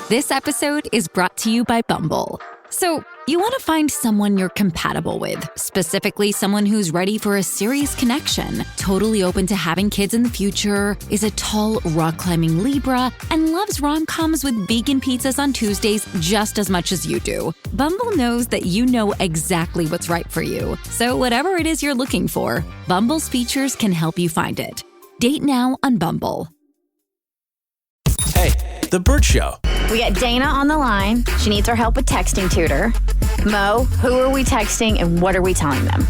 This episode is brought to you by Bumble. So, you want to find someone you're compatible with, specifically someone who's ready for a serious connection, totally open to having kids in the future, is a tall, rock-climbing Libra, and loves rom-coms with vegan pizzas on Tuesdays just as much as you do. Bumble knows that you know exactly what's right for you. So whatever it is you're looking for, Bumble's features can help you find it. Date now on Bumble. Hey, The Bert Show. We got Dana on the line. She needs our help with texting tutor. Mo, who are we texting and what are we telling them?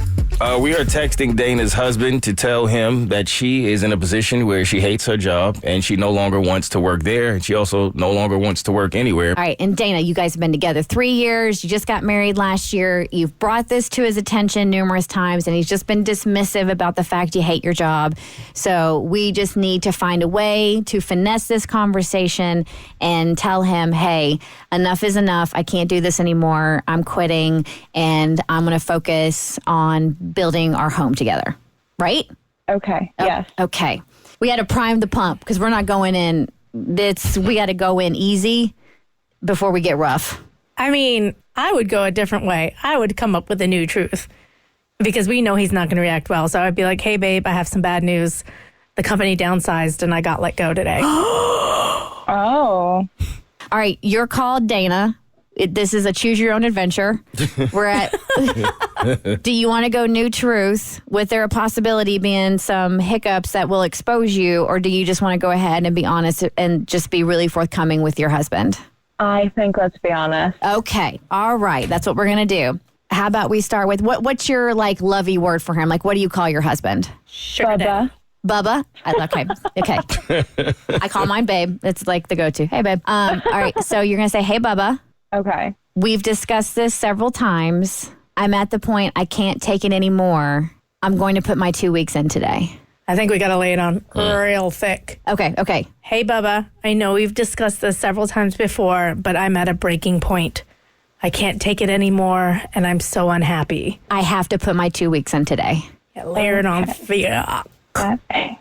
We are texting Dana's husband to tell him that she is in a position where she hates her job and she no longer wants to work there. And she also no longer wants to work anywhere. All right. And Dana, you guys have been together 3 years. You just got married last year. You've brought this to his attention numerous times and he's just been dismissive about the fact you hate your job. So we just need to find a way to finesse this conversation and tell him, hey, enough is enough. I can't do this anymore. I'm quitting and I'm going to focus on building our home together, right? Okay, yes. Okay. We had to prime the pump because we're not going in. We got to go in easy before we get rough. I mean, I would go a different way. I would come up with a new truth because we know he's not going to react well. So I'd be like, hey, babe, I have some bad news. The company downsized and I got let go today. Oh. All right, you're called Dana. This is a choose your own adventure. We're at, do you want to go new truth with there a possibility being some hiccups that will expose you, or do you just want to go ahead and be honest and just be really forthcoming with your husband? I think let's be honest. Okay. All right. That's what we're going to do. How about we start with what's your like lovey word for him? Like, what do you call your husband? Bubba. Bubba? Okay. I call mine babe. It's like the go-to. Hey, babe. All right. So you're going to say, hey, Bubba. Okay. We've discussed this several times. I'm at the point I can't take it anymore. I'm going to put my 2 weeks in today. I think we got to lay it on real thick. Okay. Hey, Bubba, I know we've discussed this several times before, but I'm at a breaking point. I can't take it anymore, and I'm so unhappy. I have to put my 2 weeks in today. Yeah, lay it on thick. Okay.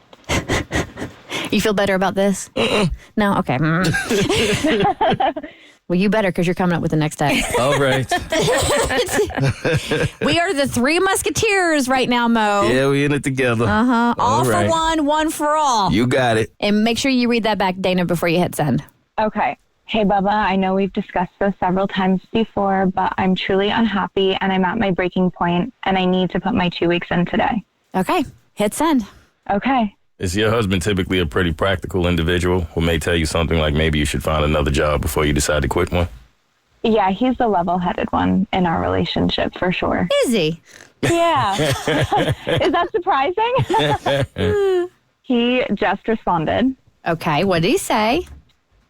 You feel better about this? No? Okay. Well, you better because you're coming up with the next text. All right. We are the three musketeers right now, Mo. Yeah, we in it together. All for one for all. You got it. And make sure you read that back, Dana, before you hit send. Okay. Hey, Bubba, I know we've discussed this several times before, but I'm truly unhappy and I'm at my breaking point and I need to put my 2 weeks in today. Okay. Hit send. Okay. Is your husband typically a pretty practical individual who may tell you something like maybe you should find another job before you decide to quit one? Yeah, he's the level-headed one in our relationship for sure. Is he? Yeah. Is that surprising? He just responded. Okay. What did he say?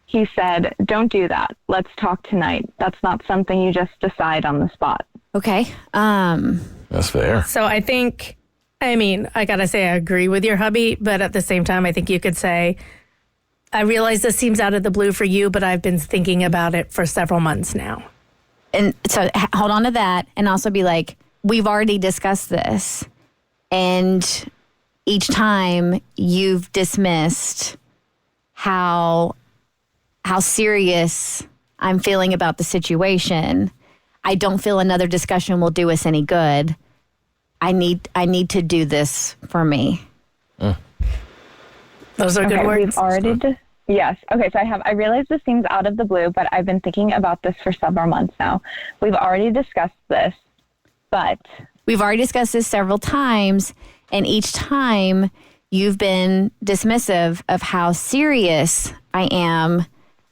He said, don't do that. Let's talk tonight. That's not something you just decide on the spot. Okay. That's fair. So I think, I got to say I agree with your hubby, but at the same time, I think you could say, I realize this seems out of the blue for you, but I've been thinking about it for several months now. And so hold on to that and also be like, we've already discussed this. And each time you've dismissed how serious I'm feeling about the situation. I don't feel another discussion will do us any good. I need to do this for me. Those are good words. We've already yes. Okay, so I realize this seems out of the blue, but I've been thinking about this for several months now. We've already discussed this, but... We've already discussed this several times, and each time you've been dismissive of how serious I am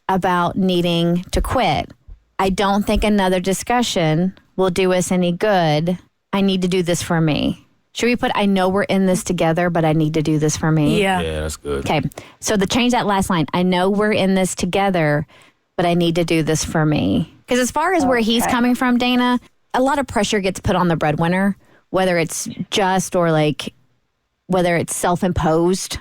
about needing to quit. I don't think another discussion will do us any good. I need to do this for me. Should we put, I know we're in this together, but I need to do this for me? Yeah. Yeah, that's good. Okay. So change that last line. I know we're in this together, but I need to do this for me. Because as far as where he's coming from, Dana, a lot of pressure gets put on the breadwinner, whether it's just or like, whether it's self-imposed.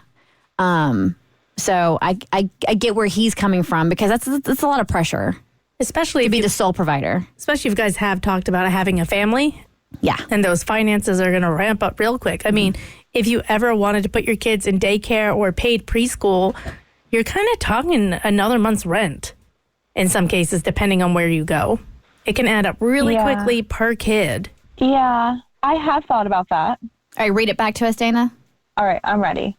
So I get where he's coming from because that's a lot of pressure. Especially to if be the sole provider. Especially if you guys have talked about having a family. Yeah. And those finances are going to ramp up real quick. I mean, if you ever wanted to put your kids in daycare or paid preschool, you're kind of talking another month's rent. in some cases, depending on where you go. It can add up really quickly per kid. Yeah, I have thought about that. All right, read it back to us, Dana. All right, I'm ready.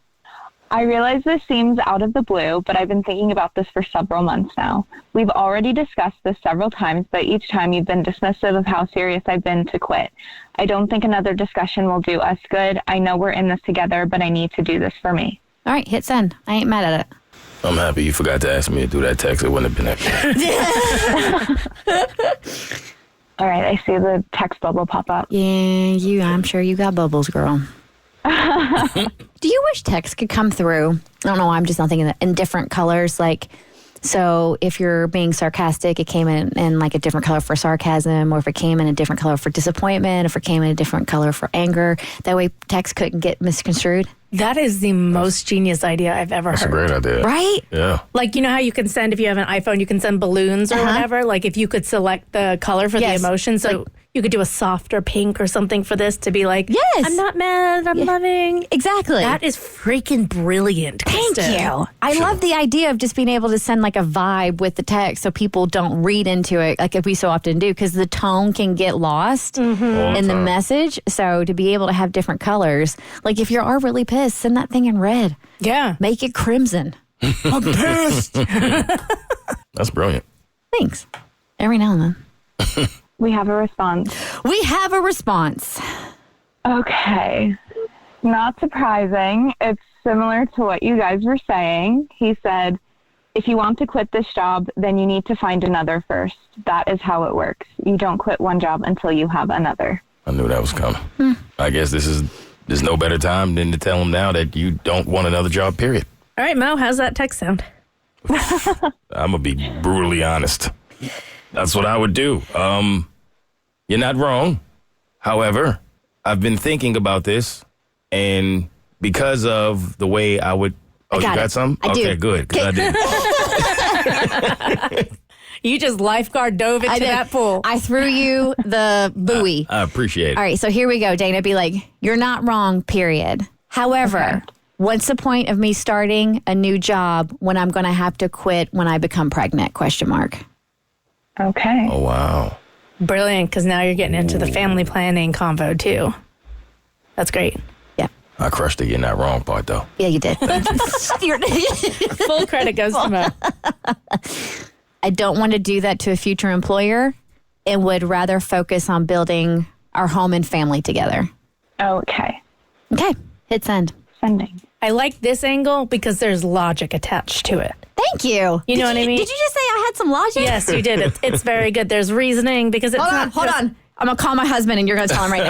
I realize this seems out of the blue, but I've been thinking about this for several months now. We've already discussed this several times, but each time you've been dismissive of how serious I've been to quit. I don't think another discussion will do us good. I know we're in this together, but I need to do this for me. All right, hit send. I ain't mad at it. I'm happy you forgot to ask me to do that text. It wouldn't have been that. All right, I see the text bubble pop up. Yeah, I'm sure you got bubbles, girl. Do you wish text could come through? I don't know. I'm just not thinking that in different colors. Like, so if you're being sarcastic, it came in like a different color for sarcasm, or if it came in a different color for disappointment, if it came in a different color for anger. That way text couldn't get misconstrued. That is the most genius idea I've ever heard. That's a great idea. Right? Yeah. Like, you know how you can send, if you have an iPhone, you can send balloons or whatever? Like, if you could select the color for the emotion. So like, you could do a softer pink or something for this to be like, yes, I'm not mad, I'm loving. Exactly. That is freaking brilliant, Kristen. Thank you. I love the idea of just being able to send like a vibe with the text so people don't read into it like we so often do, because the tone can get lost in the message. So to be able to have different colors, like if you are really pissed, send that thing in red. Yeah. Make it crimson. I'm pissed. That's brilliant. Thanks. Every now and then. We have a response. We have a response. Okay. Not surprising. It's similar to what you guys were saying. He said, if you want to quit this job, then you need to find another first. That is how it works. You don't quit one job until you have another. I knew that was coming. I guess there's no better time than to tell him now that you don't want another job, period. All right, Mo, how's that text sound? I'm going to be brutally honest. That's what I would do. You're not wrong. However, I've been thinking about this, and because of the way I would... Oh, you got something? Okay, good, because I didn't. You just lifeguard dove into that pool. I threw you the buoy. I appreciate it. All right, so here we go, Dana. Be like, you're not wrong, period. However, what's the point of me starting a new job when I'm going to have to quit when I become pregnant? ? Okay. Oh, wow. Brilliant, because now you're getting into the family planning convo, too. That's great. Yeah. I crushed the you're not wrong part, though. Yeah, you did. Full credit goes to Mo. I don't want to do that to a future employer and would rather focus on building our home and family together. Okay. Okay, hit send. Sending. I like this angle because there's logic attached to it. Thank you. You know what I mean? Did you just say I had some logic? Yes, you did. It's very good. There's reasoning because it's Hold on. I'm going to call my husband and you're going to tell him right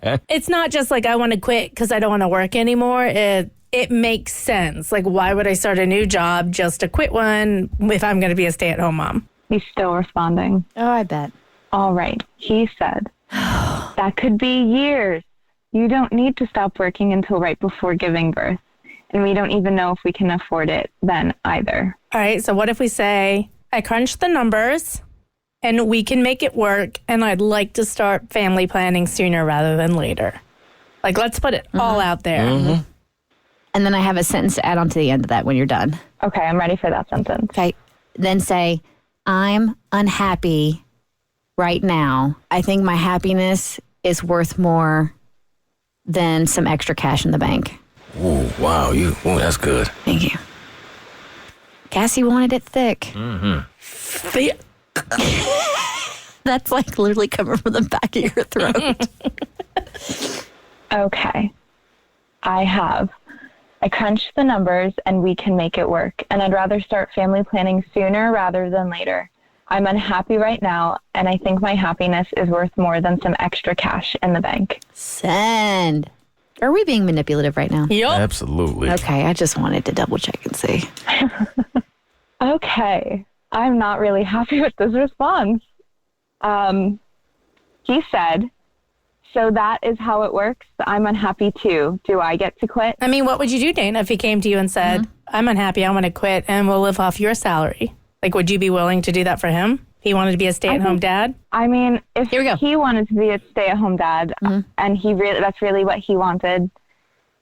now. It's not just like I want to quit because I don't want to work anymore. It makes sense. Like, why would I start a new job just to quit one if I'm going to be a stay-at-home mom? He's still responding. Oh, I bet. All right. He said, that could be years. You don't need to stop working until right before giving birth. And we don't even know if we can afford it then either. All right. So what if we say, I crunched the numbers and we can make it work. And I'd like to start family planning sooner rather than later. Like, let's put it all out there. And then I have a sentence to add on to the end of that when you're done. Okay, I'm ready for that sentence. Okay. Then say, I'm unhappy right now. I think my happiness is worth more than some extra cash in the bank. Ooh, wow. That's good. Thank you. Cassie wanted it thick. That's like literally coming from the back of your throat. Okay. I crunched the numbers and we can make it work. And I'd rather start family planning sooner rather than later. I'm unhappy right now, and I think my happiness is worth more than some extra cash in the bank. Send. Are we being manipulative right now? Yup. Absolutely. Okay, I just wanted to double check and see. Okay. I'm not really happy with this response. He said, so that is how it works. I'm unhappy too. Do I get to quit? I mean, what would you do, Dana, if he came to you and said, I'm unhappy, I want to quit, and we'll live off your salary? Like, would you be willing to do that for him? He wanted to be a stay-at-home dad? I mean, if Here we go. he wanted to be a stay-at-home dad, and that's really what he wanted,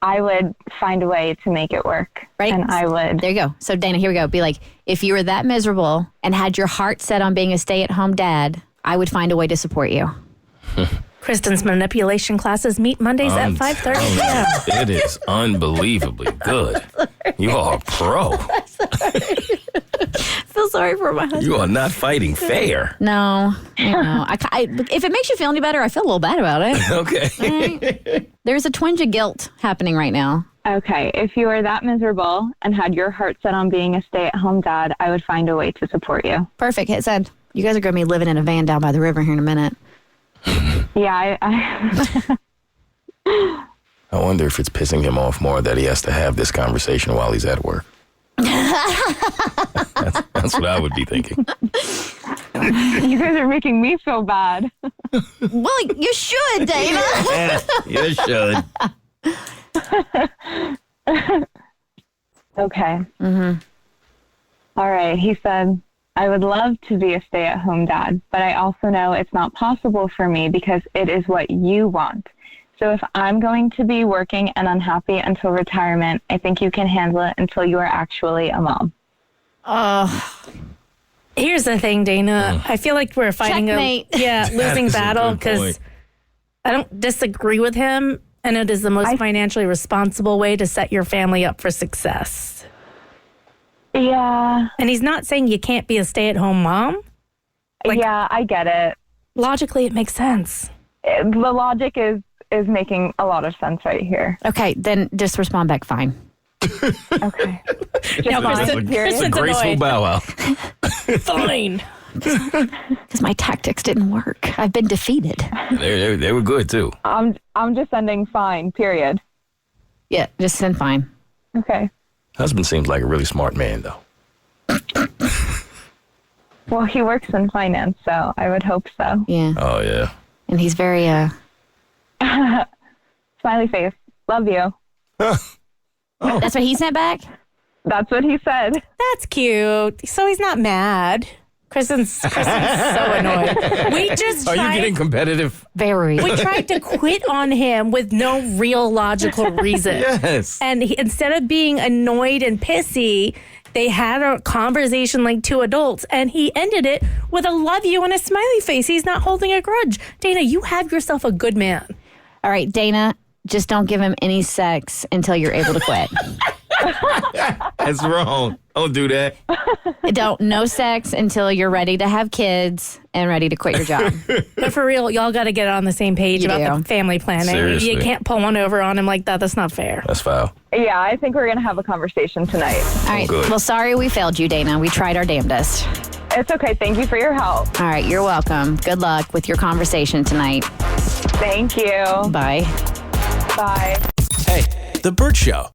I would find a way to make it work. Right. And I would. There you go. So, Dana, here we go. Be like, if you were that miserable and had your heart set on being a stay-at-home dad, I would find a way to support you. Kristen's manipulation classes meet Mondays at 5:30 p.m. It is unbelievably good. You are a pro. I feel sorry for my husband. You are not fighting fair. No, I know. If it makes you feel any better, I feel a little bad about it. Okay. There's a twinge of guilt happening right now. Okay, if you were that miserable and had your heart set on being a stay-at-home dad, I would find a way to support you. Perfect. It said, you guys are going to be living in a van down by the river here in a minute. Yeah, I wonder if it's pissing him off more that he has to have this conversation while he's at work. That's what I would be thinking. you guys are making me feel bad. Well, you should, Dana. Yeah, you should. Okay. All right. He said, I would love to be a stay-at-home dad, but I also know it's not possible for me because it is what you want. So if I'm going to be working and unhappy until retirement, I think you can handle it until you are actually a mom. Here's the thing, Dana. I feel like we're fighting Checkmate. losing That is a battle good because point. I don't disagree with him, and it is the most financially responsible way to set your family up for success. Yeah. And he's not saying you can't be a stay-at-home mom. Yeah, I get it. Logically, it makes sense. The logic is making a lot of sense right here. Okay, then just respond back fine. Okay. Now, It's a Kristen's graceful annoyed. bow wow. Fine. Because my tactics didn't work. I've been defeated. They were good too. I'm just sending fine, period. Yeah, just send fine. Okay. Husband seems like a really smart man, though. Well, he works in finance, so I would hope so. Yeah. Oh, yeah. And he's very, Smiley face. Love you. That's what he sent back? That's what he said. That's cute. So he's not mad. Kristen's so annoyed. We just Are you tried, getting competitive? Very. we tried to quit on him with no real logical reason. Yes. And instead of being annoyed and pissy, they had a conversation like two adults, and he ended it with a love you and a smiley face. He's not holding a grudge. Dana, you have yourself a good man. All right, Dana, just don't give him any sex until you're able to quit. That's wrong. Don't do that. No sex until you're ready to have kids and ready to quit your job. But for real, y'all got to get on the same page You about do. the family planning. Seriously. You can't pull one over on him like that. That's not fair. That's foul. Yeah, I think we're going to have a conversation tonight. All right. Good. Well, sorry we failed you, Dana. We tried our damnedest. It's okay. Thank you for your help. All right, you're welcome. Good luck with your conversation tonight. Thank you. Bye. Bye. Hey, The Bert Show.